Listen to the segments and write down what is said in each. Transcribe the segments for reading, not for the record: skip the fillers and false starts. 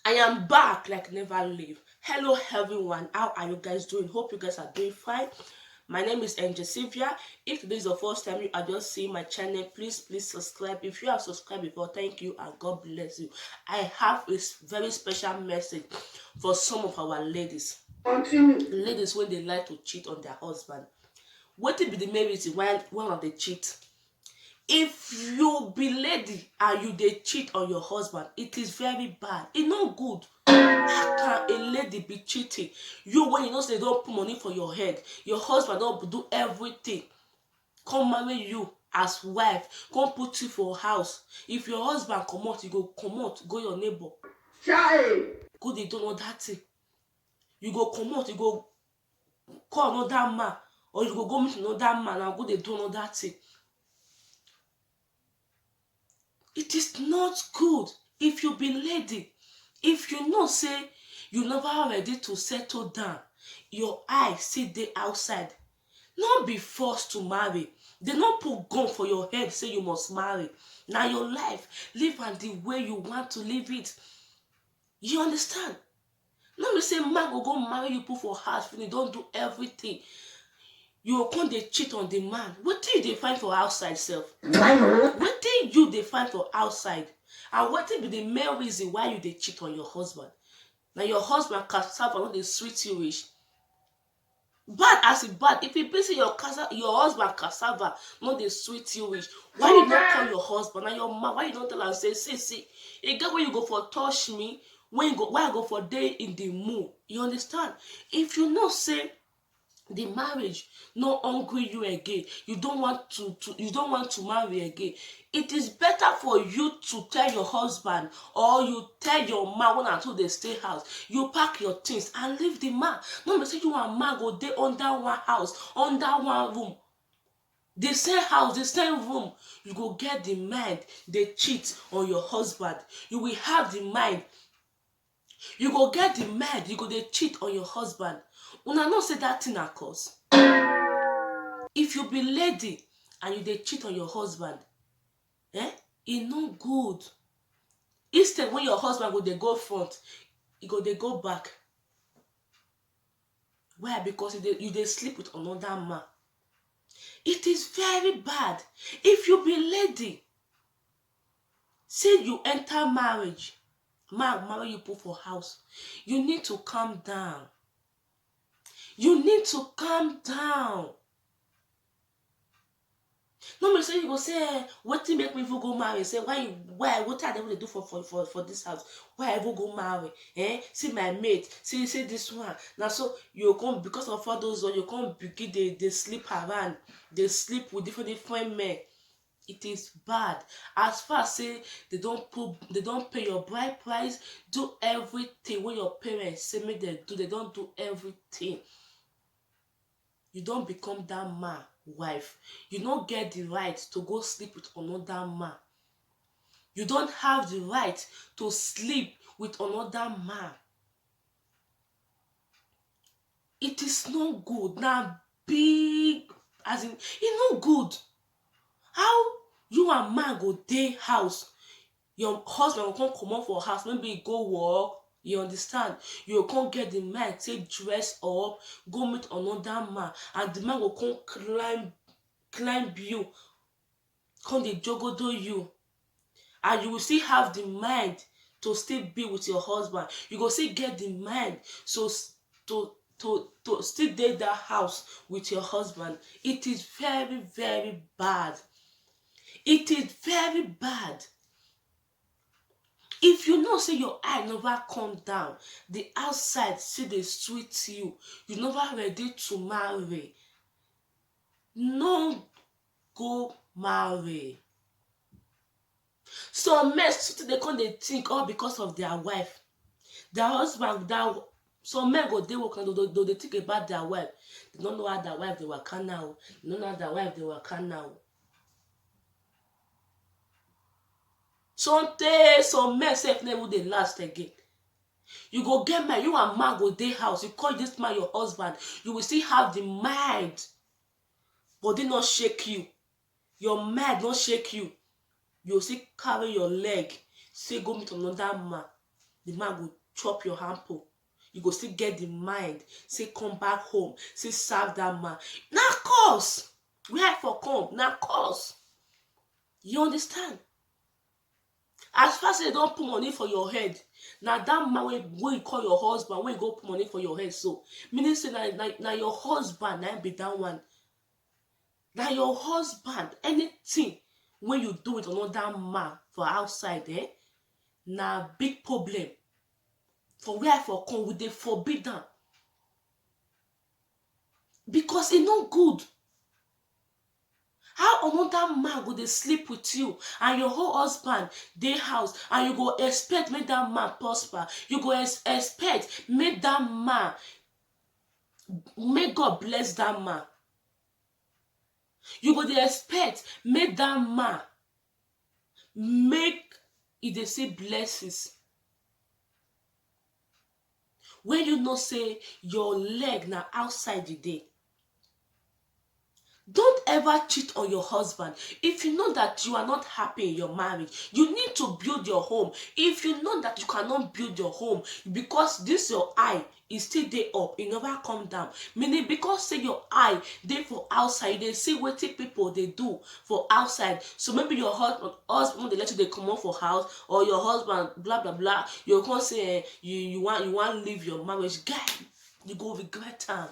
I am back like never leave. Hello everyone, how are you guys doing? Hope you guys are doing fine. My name is Angel Sylvia. If this is the first time you are just seeing my channel, please subscribe. If you have subscribed before, thank you and God bless you. I have a very special message for some of our ladies. Ladies when they like to cheat on their husband. What will be the main reason why one of they cheat? If you be lady and you dey cheat on your husband, it is very bad. It's not good. How can a lady be cheating? You, when you know say they don't put money for your head, your husband don't do everything, come marry you as wife, come put you for house. If your husband comot, you go comot go your neighbor. Child. Go dey do another thing. You go comot, you go call another man, or you go meet another man and go dey do another thing. It is not good. If you be lady, if you know say you never ready to settle down, your eye see dey outside, not be forced to marry. They not put gun for your head say you must marry. Now your life, live am the way you want to live it. You understand? No be say man go marry you, put for house, finish, don't do everything. You go come dey cheat on the man. Wetin you dey find for outside sef? Wetin you dey find for outside? And wetin be the main reason why you dey cheat on your husband? Na your husband cassava no dey sweet you reach. Bad as e bad, if e be say your husband cassava no dey sweet you reach, why you no call your husband and your man? Why you no tell am say see, e get when you go for touch me, why I go for dey in the mood? You understand? If you know say the marriage no hungry you again, you don't want to marry again, it is better for you to tell your husband or you tell your man when until they stay house, you pack your things and leave the man. No be say you and man go dey under one house, under one room, the same house, the same room. You go get the mind they cheat on your husband. You will have the mind, you go get the mind, you go dey cheat on your husband. Una know say that thing na cause. If you be lady and you dey cheat on your husband, e no good. Instead when your husband go dey go front, e go dey go back. Why? Because you dey sleep with another man. It is very bad. If you be lady, say you enter marriage, man marry you, put for house, you need to calm down. You need to calm down. No be say you go say wetin make me even go marry. Say why what I dey do for this house? Why I even go marry? See my mate, see this one. Now so you come because of all those, or you come begin they sleep around, they sleep with different men. It is bad. As far as say they don't pay your bride price, do everything when your parents say make them do, they don't do everything. You don't become that man wife. You don't get the right to go sleep with another man. You don't have the right to sleep with another man. It is not good. Now big, as in, it's not good. How you and man go dey house, your husband will come out for house, maybe he go work, you understand? You come get the man, take dress up, go meet another man, and the man will come climb you, come dey jogodo you, and you will still have the mind to still be with your husband. You go still get the mind so to still dey that house with your husband. It is very bad. It is very bad. If you know say your eye never come down, the outside see dey sweet you, you never ready to marry, no go marry. Some men they come dey think all because of their wife, their husband, some men go dey work and they think about their wife. They don't know how their wife they waka now. They don't know how their wife they waka now. Some men sef never dey last again. You go get man, you and man go dey house, you call this man your husband, you will still have the mind, body not shake you, your mind not shake you. You still carry your leg, say go meet another man. the man go chop your ample. You go still get the mind, say come back home, say serve that man. Na cause where for come, na cause. You understand? As far as they don't put money for your head, na that man wey you call your husband, wey go put money for your head, so meaning say na your husband na be that one. Na your husband. Anything when you do with another man for outside, na big problem. For where for come, we dey forbid am, because e no good. How another man go dey sleep with you and your whole husband dey house, and you go expect make that man prosper? You go expect make that man, make God bless that man. You go dey expect make that man make e dey see blessings, when you know say your leg na outside the day. Don't ever cheat on your husband. If you know that you are not happy in your marriage, you need to build your home. If you know that you cannot build your home because this your eye is still dey up, e never come down, meaning because say your eye dey for outside, they see wetin people dey do for outside. So maybe your husband dey let you dey comot for house, or your husband blah blah blah, you come say you want leave your marriage. Guy, you go regret am.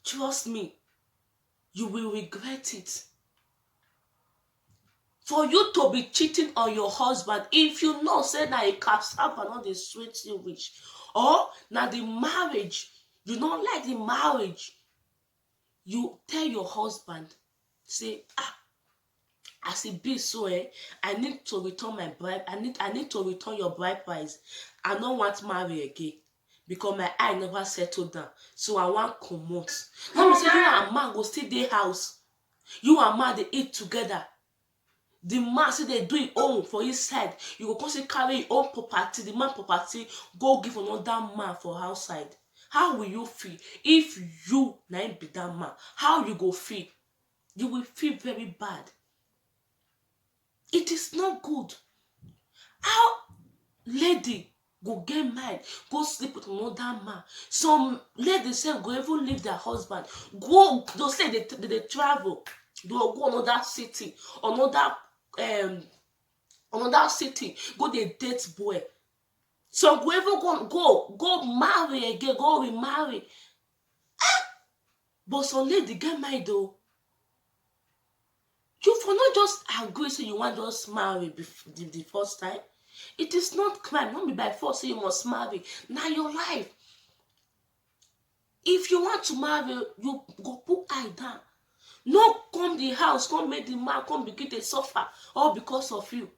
Trust me, you will regret it. For you to be cheating on your husband, if you know say na a cassava no dey sweet you reach, or na the marriage, you don't like the marriage, you tell your husband say, as e be so, I need to return my bride, I need to return your bride price. I no want marry again because my eye never settled down, so I want comot. Let me say you and man go still dey house, you and man dey eat together. The man say they do it own for his side, you go come say carry his own property, the man property, go give another man for outside. How will you feel? If you na be that man, how you go feel? You will feel very bad. It is not good. How lady go get married, go sleep with another man? Some ladies say go even leave their husband, go, they'll say they travel, they'll go another city, another city, go dey date boy. Some go even go marry again, go remarry. But some lady get married though. You for not just agree say you want just marry the first time. It is not crime. Not be by force say you must marry. Now your life. If you want to marry, you go put eye down. No come the house, come make the man come begin to suffer all because of you.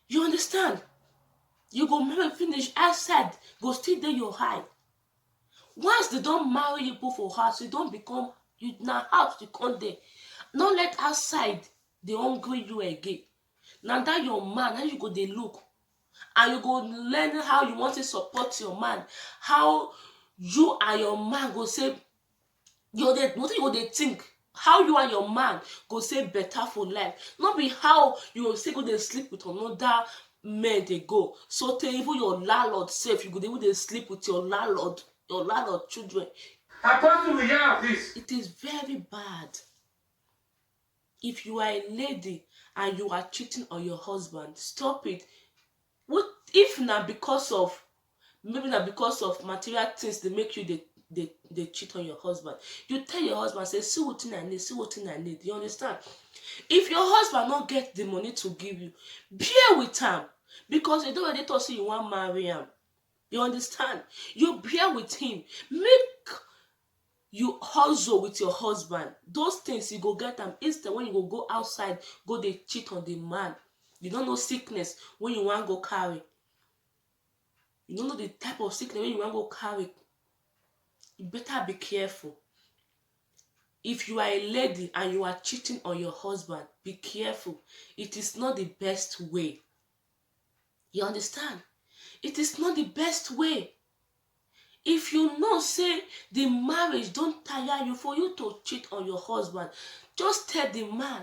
You understand? You go marry finish outside, go still dey your eye. Once they don't marry you put for house, you don't become, you na house you come there. Not let outside they hungry you again. Now that your man, now you go dey look, and you go learn how you want to support your man, how you and your man go say, what you go dey think, how you and your man go say better for life. Not be how you go say go dey sleep with another men dey go. So tell even your landlord safe, you go even dey sleep with your landlord children. Apostle, we have this. It is very bad. If you are a lady and you are cheating on your husband, stop it. What if not because of, maybe not because of material things they make you they cheat on your husband? You tell your husband, say, see what I need, see what I need. You understand? If your husband not get the money to give you, bear with him, because you don't already talk say you want marry him. You understand? You bear with him. Make you hustle with your husband. Those things you go get them. Instead, when you go outside, go they cheat on the man. You don't know sickness when you want go carry. You don't know the type of sickness when you want go carry. You better be careful. If you are a lady and you are cheating on your husband, be careful. It is not the best way. You understand? It is not the best way. If you know, say, the marriage don't tire you for you to cheat on your husband, just tell the man,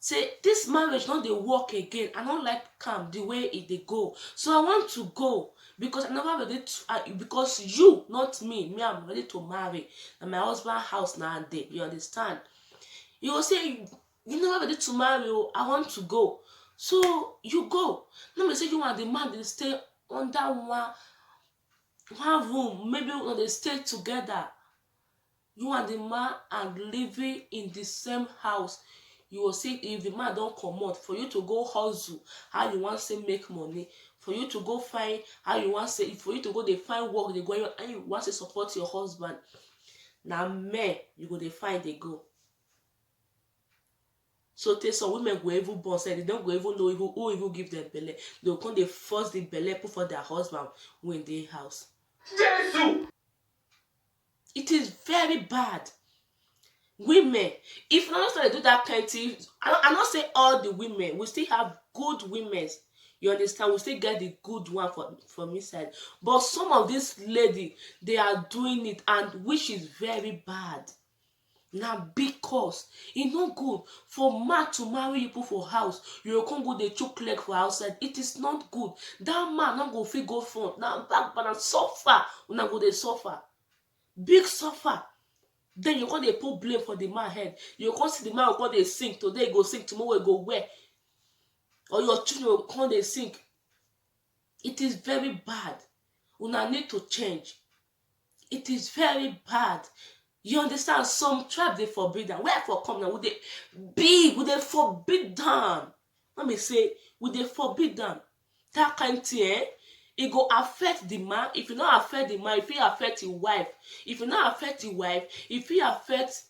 say this marriage not dey work again, I don't like calm the way it dey go, so I want to go because I never ready to because you, not me, I'm ready to marry, and my husband house now there, you understand? You will say you never ready to marry, oh, I want to go, so you go. Let me say you and the man dey stay under one room, maybe when they stay together, you and the man are living in the same house. You will see if the man don't come out, for you to go hustle how you want to say make money, for you to go find how you want to say, for you to go they find work they go and you want to support your husband. Now men you go they find they go. So take some women go even born say they don't go even know who even give them belly. They will come they force the belly put for their husband when they house. Jesus! It is very bad. Women, if you not start to do that kind of thing, I not say all the women, we still have good women. You understand? We still get the good one from inside. But some of these ladies, they are doing it, and which is very bad. Now because it's not good for man to marry people for house, you can't go the choke leg for outside. It is not good. That man not go fit go front. Now back but suffer. Una go they suffer. Big suffer. Then you can't put blame for the man head. You can't see the man will they sink. Today he go sink, tomorrow he go where? Or your children will come they sink. It is very bad. Una need to change. It is very bad. You understand? Some tribe they forbid them. Where for come now? Would they forbid them? Let me say, would they forbid them? That kind of thing, eh? It go affect the man. If you not affect the man, if it affect your wife, if you not affect your wife, if it affect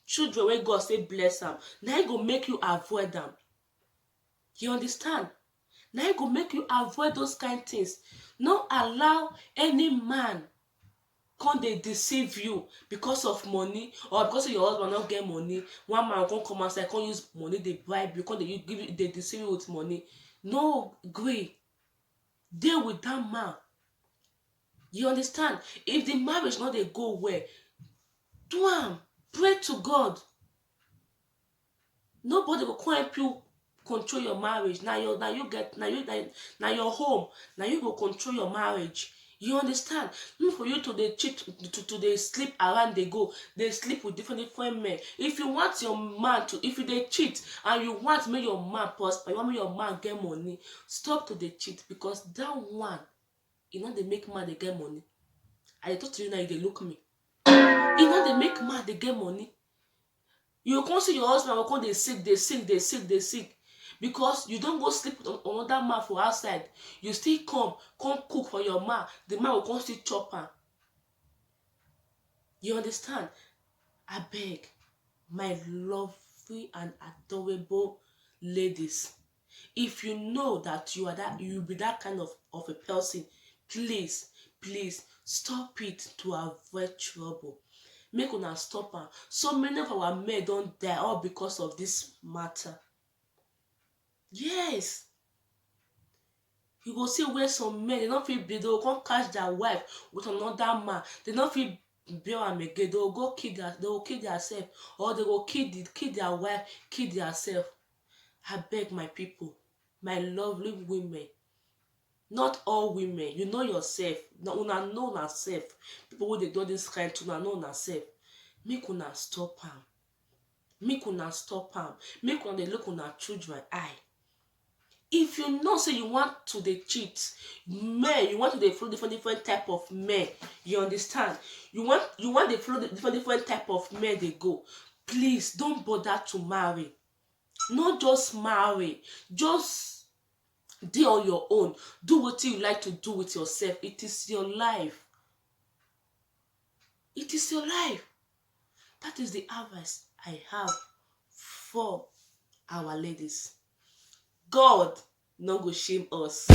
children when God say bless them, now it go make you avoid them. You understand? Now it go make you avoid those kind of things. Not allow any man come they deceive you because of money or because of your husband not get money. One man come outside, can't use money, they bribe you, can't they deceive you with money. No, agree. Deal with that man. You understand? If the marriage not they go well, do am. Pray to God. Nobody will come help you control your marriage. Now your home. Now you go control your marriage. You understand? Not for you to they cheat, to they sleep around they go. They sleep with different men. If you want your man to, if you they cheat and you want to make your man prosper, you want make your man get money, stop to they cheat, because that one, you know they make man they get money. I talk to you now, they look me. You know they make man they get money. You can't see your husband will come they sick. Because you don't go sleep with another man for outside. You still come cook for your man. The man will come still chop her. You understand? I beg, my lovely and adorable ladies, if you know that you be that kind of a person, please stop it to avoid trouble. Make una stop am. So many of our men don't die all because of this matter. Yes. You go see where some men, they don't feel they will come catch their wife with another man. They don't feel bear am again. They will go kill themselves, or they will kill their wife, kill themselves. I beg my people, my lovely women. Not all women. You know yourself. Una know yourself. People who they do this kind to know yourself. Make una stop am. Make una stop am. Make una dey look una children eye. If you know say you want to dey cheat, men, you want to dey follow different type of men. You understand? You want dey follow different type of men they go. Please don't bother to marry. Not just marry. Just dey on your own. Do what you like to do with yourself. It is your life. It is your life. That is the advice I have for our ladies. God no go shame us.